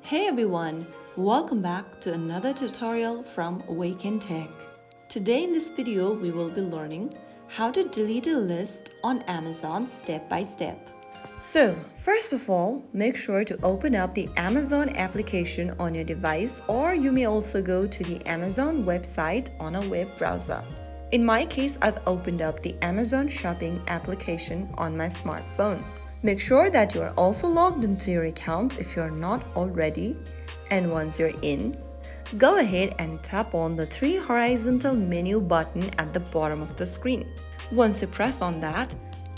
Hey everyone, welcome back to another tutorial from Wake&Tech. Today in this video we will be learning how to delete a list on Amazon step by step. So first of all, make sure to open up the Amazon application on your device, or you may also go to the Amazon website on a web browser. In my case, I've opened up the Amazon shopping application on my smartphone. Make sure that you are also logged into your account if you are not already, and once you're in, go ahead and tap on the 3 horizontal menu button at the bottom of the screen. Once you press on that,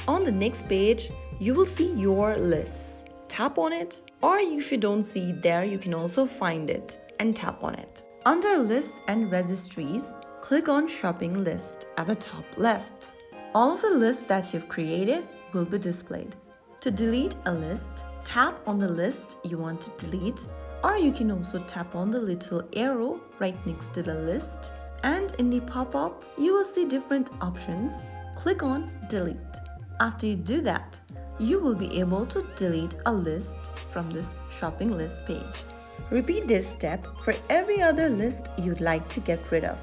on the next page, you will see your lists. Tap on it, or if you don't see it there, you can also find it and tap on it. Under Lists and Registries, click on Shopping List at the top left. All of the lists that you've created will be displayed. To delete a list, tap on the list you want to delete, or you can also tap on the little arrow right next to the list, and in the pop-up, you will see different options. Click on Delete. After you do that, you will be able to delete a list from this shopping list page. Repeat this step for every other list you'd like to get rid of.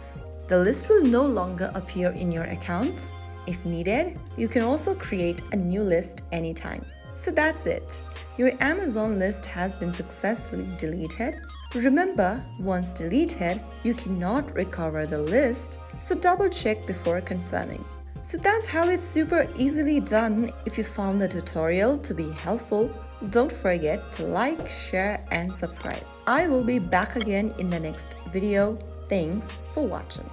The list will no longer appear in your account. If needed, you can also create a new list anytime. So that's it. Your Amazon list has been successfully deleted. Remember, once deleted, you cannot recover the list, so double check before confirming. So that's how it's super easily done. If you found the tutorial to be helpful, don't forget to like, share, and subscribe. I will be back again in the next video. Thanks for watching.